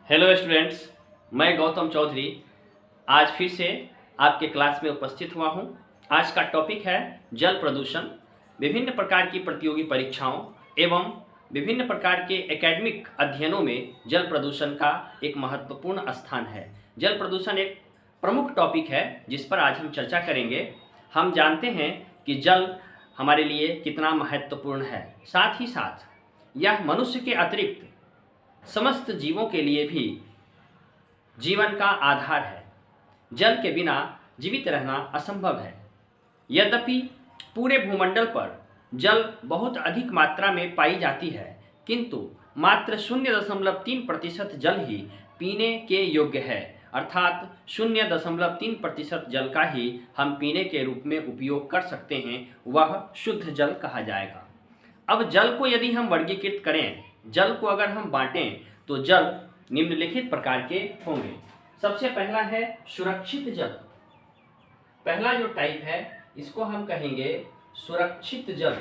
Hello students, मैं गौतम चौधरी आज फिर से आपके क्लास में उपस्थित हुआ हूं। आज का टॉपिक है जल प्रदूषण। विभिन्न प्रकार की प्रतियोगी परीक्षाओं एवं विभिन्न प्रकार के एकेडमिक अध्ययनों में जल प्रदूषण का एक महत्वपूर्ण स्थान है। जल प्रदूषण एक प्रमुख टॉपिक है जिस पर आज हम चर्चा करेंगे। हम जानते हैं कि जल हमारे लिए कितना महत्वपूर्ण है, साथ ही साथ यह मनुष्य के अतिरिक्त समस्त जीवों के लिए भी जीवन का आधार है। जल के बिना जीवित रहना असंभव है। यद्यपि पूरे भूमंडल पर जल बहुत अधिक मात्रा में पाई जाती है, किंतु मात्र 0.3% जल ही पीने के योग्य है। अर्थात 0.3% जल का ही हम पीने के रूप में उपयोग कर सकते हैं, वह शुद्ध जल कहा जाएगा। अब जल को यदि हम वर्गीकृत करें, जल को अगर हम बांटें तो जल निम्नलिखित प्रकार के होंगे। सबसे पहला है सुरक्षित जल। पहला जो टाइप है इसको हम कहेंगे सुरक्षित जल।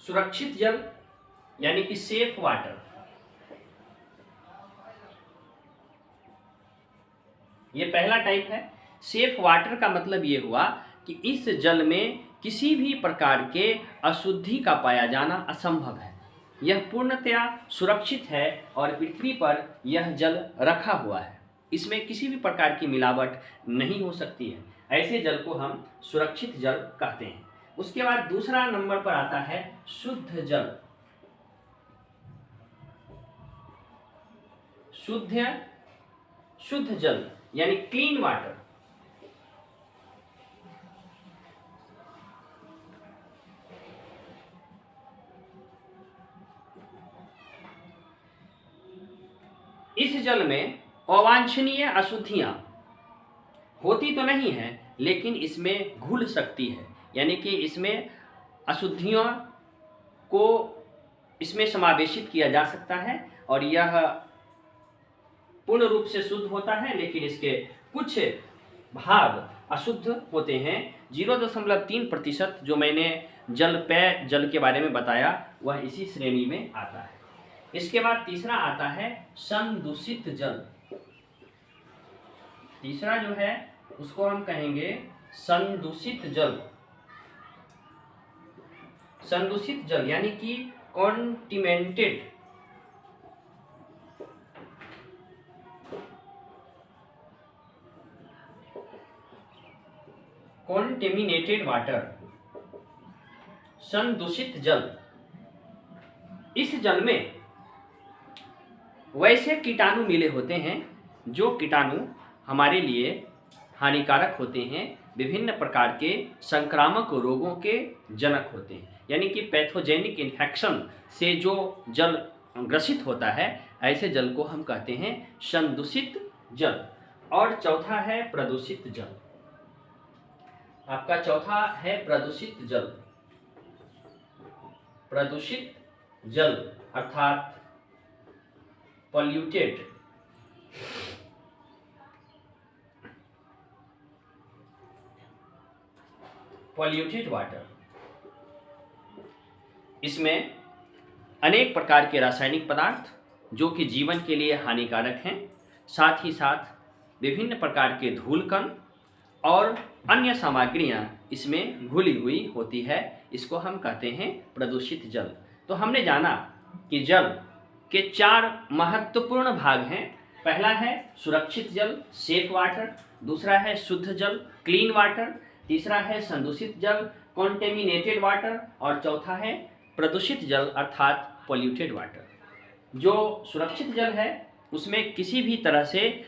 सुरक्षित जल यानी कि सेफ वाटर। ये पहला टाइप है। सेफ वाटर का मतलब ये हुआ कि इस जल में किसी भी प्रकार के अशुद्धि का पाया जाना असंभव है। यह पूर्णतया सुरक्षित है और पृथ्वी पर यह जल रखा हुआ है। इसमें किसी भी प्रकार की मिलावट नहीं हो सकती है। ऐसे जल को हम सुरक्षित जल कहते हैं। उसके बाद दूसरा नंबर पर आता है शुद्ध जल। शुद्ध जल यानी क्लीन वाटर। इस जल में अवांछनीय अशुद्धियां होती तो नहीं है, लेकिन इसमें घुल सकती है। यानी कि इसमें अशुद्धियों को इसमें समावेशित किया जा सकता है और यह पूर्ण रूप से शुद्ध होता है, लेकिन इसके कुछ भाग अशुद्ध होते हैं। 0.3% जो मैंने पेय जल के बारे में बताया वह इसी श्रेणी में आता है। इसके बाद तीसरा आता है संदूषित जल। तीसरा जो है उसको हम कहेंगे संदूषित जल। संदूषित जल यानी कि कॉन्टेमिनेटेड वाटर। संदूषित जल, इस जल में वैसे कीटाणु मिले होते हैं जो कीटाणु हमारे लिए हानिकारक होते हैं, विभिन्न प्रकार के संक्रामक रोगों के जनक होते हैं। यानी कि पैथोजेनिक इन्फेक्शन से जो जल ग्रसित होता है, ऐसे जल को हम कहते हैं संदूषित जल। और चौथा है प्रदूषित जल। आपका चौथा है प्रदूषित जल। प्रदूषित जल अर्थात पॉल्यूटेड। वाटर। इसमें अनेक प्रकार के रासायनिक पदार्थ जो कि जीवन के लिए हानिकारक हैं, साथ ही साथ विभिन्न प्रकार के धूल कण और अन्य सामग्रियां इसमें घुली हुई होती है। इसको हम कहते हैं प्रदूषित जल। तो हमने जाना कि जल के 4 महत्वपूर्ण भाग हैं। पहला है सुरक्षित जल, सेफ वाटर। दूसरा है शुद्ध जल, क्लीन वाटर। तीसरा है संदूषित जल, कॉन्टेमिनेटेड वाटर। और चौथा है प्रदूषित जल अर्थात पॉल्यूटेड वाटर। जो सुरक्षित जल है उसमें किसी भी तरह से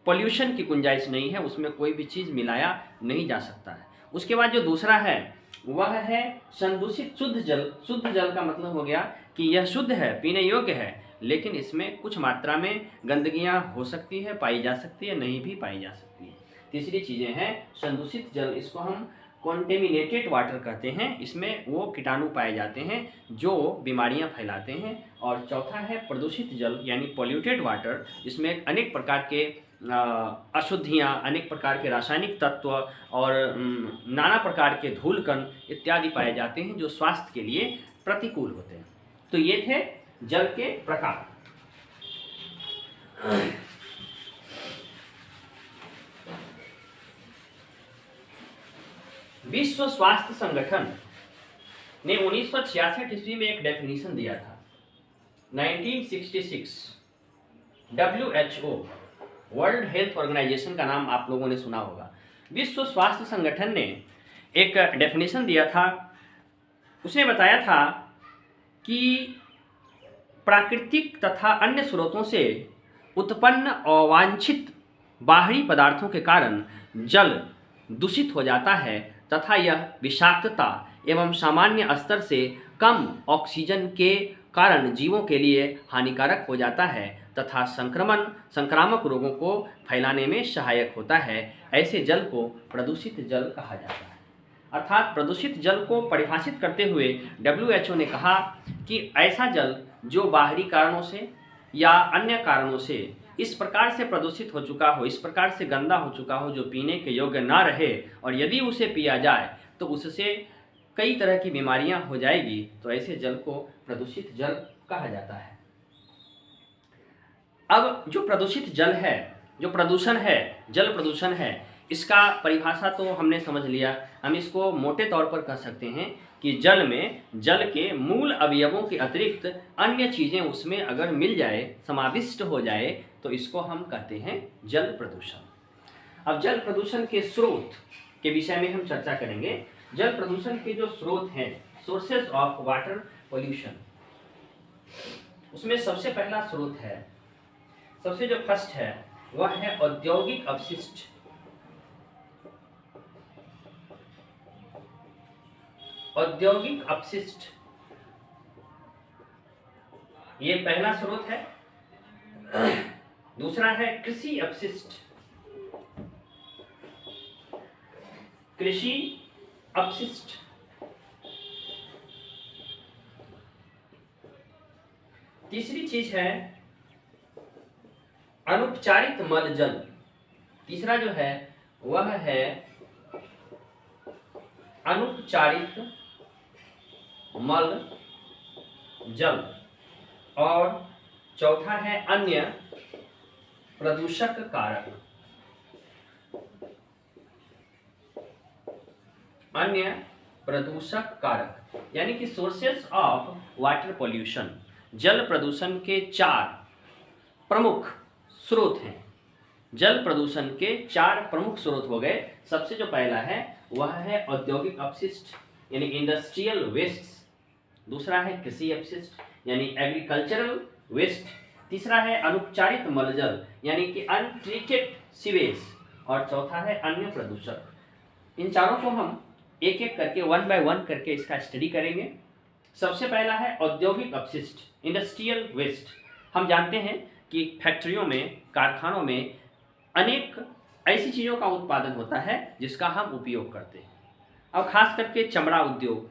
पॉल्यूशन की गुंजाइश नहीं है, उसमें कोई भी चीज़ मिलाया नहीं जा सकता है। उसके बाद जो दूसरा है वह है संदूषित शुद्ध जल। शुद्ध जल का मतलब हो गया कि यह शुद्ध है, पीने योग्य है, लेकिन इसमें कुछ मात्रा में गंदगियां हो सकती है, पाई जा सकती है, नहीं भी पाई जा सकती है। तीसरी चीज़ें हैं संदूषित जल, इसको हम कॉन्टेमिनेटेड वाटर कहते हैं। इसमें वो कीटाणु पाए जाते हैं जो बीमारियां फैलाते हैं। और चौथा है प्रदूषित जल यानी पॉल्यूटेड वाटर। इसमें अनेक प्रकार के अशुद्धियाँ, अनेक प्रकार के रासायनिक तत्व और नाना प्रकार के धूल कण इत्यादि पाए जाते हैं जो स्वास्थ्य के लिए प्रतिकूल होते हैं। तो ये थे जल के प्रकार। विश्व स्वास्थ्य संगठन ने 1966 ईस्वी में एक डेफिनेशन दिया था। 1966 WHO वर्ल्ड हेल्थ ऑर्गेनाइजेशन का नाम आप लोगों ने सुना होगा। विश्व स्वास्थ्य संगठन ने एक डेफिनेशन दिया था। उसने बताया था कि प्राकृतिक तथा अन्य स्रोतों से उत्पन्न अवांछित बाहरी पदार्थों के कारण जल दूषित हो जाता है तथा यह विषाक्तता एवं सामान्य स्तर से कम ऑक्सीजन के कारण जीवों के लिए हानिकारक हो जाता है तथा संक्रामक रोगों को फैलाने में सहायक होता है। ऐसे जल को प्रदूषित जल कहा जाता है। अर्थात प्रदूषित जल को परिभाषित करते हुए WHO ने कहा कि ऐसा जल जो बाहरी कारणों से या अन्य कारणों से इस प्रकार से प्रदूषित हो चुका हो, इस प्रकार से गंदा हो चुका हो जो पीने के योग्य ना रहे, और यदि उसे पिया जाए तो उससे कई तरह की बीमारियां हो जाएगी, तो ऐसे जल को प्रदूषित जल कहा जाता है। अब जो प्रदूषित जल है, जो प्रदूषण है, जल प्रदूषण है, इसका परिभाषा तो हमने समझ लिया। हम इसको मोटे तौर पर कह सकते हैं कि जल में जल के मूल अवयवों के अतिरिक्त अन्य चीज़ें उसमें अगर मिल जाए, समाविष्ट हो जाए, तो इसको हम कहते हैं जल प्रदूषण। अब जल प्रदूषण के स्रोत के विषय में हम चर्चा करेंगे। जल प्रदूषण के जो स्रोत हैं, सोर्सेज ऑफ वाटर पोल्यूशन, उसमें सबसे पहला स्रोत है, सबसे जो फर्स्ट है वह है औद्योगिक अपशिष्ट। औद्योगिक अपशिष्ट ये पहला स्रोत है। दूसरा है कृषि अपशिष्ट। कृषि अपशिष्ट। तीसरी चीज है अनुपचारित मल जल। तीसरा जो है वह है अनुपचारित मल जल। और चौथा है अन्य प्रदूषक कारक। अन्य प्रदूषक कारक यानी कि सोर्सेस ऑफ वाटर पोल्यूशन। जल प्रदूषण के 4 प्रमुख स्रोत हैं। जल प्रदूषण के 4 प्रमुख स्रोत हो गए। सबसे जो पहला है वह है औद्योगिक अपशिष्ट यानी इंडस्ट्रियल वेस्ट। दूसरा है कृषि अपशिष्ट यानी एग्रीकल्चरल वेस्ट। तीसरा है अनुपचारित मलजल यानी कि अनट्रीटेड सीवेज। और चौथा है अन्य प्रदूषक। इन चारों को हम एक एक करके 1 बाय 1 करके इसका स्टडी करेंगे। सबसे पहला है औद्योगिक अपशिष्ट, इंडस्ट्रियल वेस्ट। हम जानते हैं कि फैक्ट्रियों में, कारखानों में अनेक ऐसी चीज़ों का उत्पादन होता है जिसका हम उपयोग करते हैं। अब खास करके चमड़ा उद्योग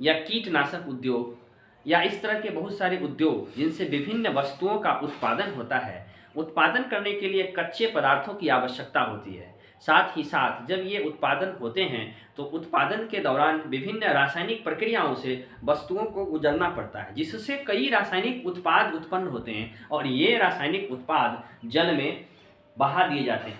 या कीटनाशक उद्योग या इस तरह के बहुत सारे उद्योग जिनसे विभिन्न वस्तुओं का उत्पादन होता है, उत्पादन करने के लिए कच्चे पदार्थों की आवश्यकता होती है। साथ ही साथ जब ये उत्पादन होते हैं तो उत्पादन के दौरान विभिन्न रासायनिक प्रक्रियाओं से वस्तुओं को गुजरना पड़ता है, जिससे कई रासायनिक उत्पाद उत्पन्न होते हैं और ये रासायनिक उत्पाद जल में बहा दिए जाते हैं।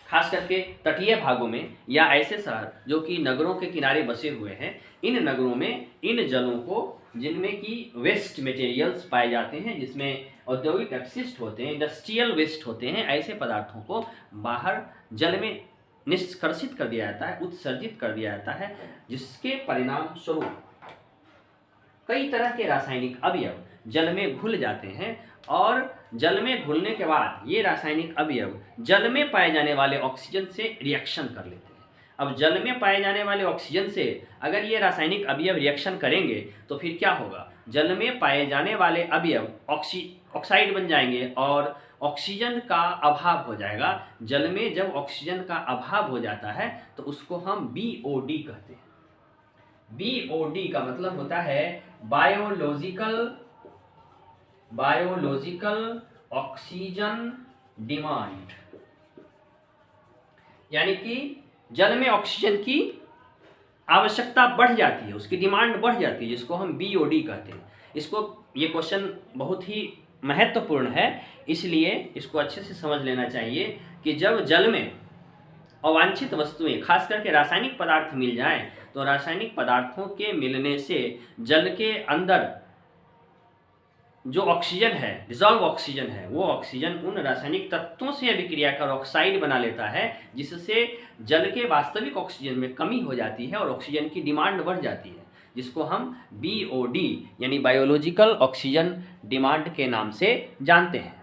खास करके तटीय भागों में या ऐसे शहर जो कि नगरों के किनारे बसे हुए हैं, इन नगरों में इन जलों को, जिनमें कि वेस्ट मटेरियल्स पाए जाते हैं, जिसमें औद्योगिक अपशिष्ट होते हैं, इंडस्ट्रियल वेस्ट होते हैं, ऐसे पदार्थों को बाहर जल में निष्कर्षित कर दिया जाता है, उत्सर्जित कर दिया जाता है, जिसके परिणाम स्वरूप कई तरह के रासायनिक अवयव जल में घुल जाते हैं और जल में घुलने के बाद ये रासायनिक अवयव जल में पाए जाने वाले ऑक्सीजन से रिएक्शन कर लेते हैं। अब जल में पाए जाने वाले ऑक्सीजन से अगर ये रासायनिक अवयव रिएक्शन करेंगे तो फिर क्या होगा? जल में पाए जाने वाले अवयव ऑक्साइड बन जाएंगे और ऑक्सीजन का अभाव हो जाएगा। जल में जब ऑक्सीजन का अभाव हो जाता है तो उसको हम BOD कहते हैं। BOD का मतलब होता है बायोलॉजिकल ऑक्सीजन डिमांड, यानी कि जल में ऑक्सीजन की आवश्यकता बढ़ जाती है, उसकी डिमांड बढ़ जाती है, जिसको हम BOD कहते हैं। इसको, ये क्वेश्चन बहुत ही महत्वपूर्ण है, इसलिए इसको अच्छे से समझ लेना चाहिए कि जब जल में अवांछित वस्तुएं, खास करके रासायनिक पदार्थ मिल जाएं, तो रासायनिक पदार्थों के मिलने से जल के अंदर जो ऑक्सीजन है, डिजॉल्व ऑक्सीजन है, वो ऑक्सीजन उन रासायनिक तत्वों से अभिक्रिया कर ऑक्साइड बना लेता है, जिससे जल के वास्तविक ऑक्सीजन में कमी हो जाती है और ऑक्सीजन की डिमांड बढ़ जाती है, जिसको हम BOD यानी बायोलॉजिकल ऑक्सीजन डिमांड के नाम से जानते हैं।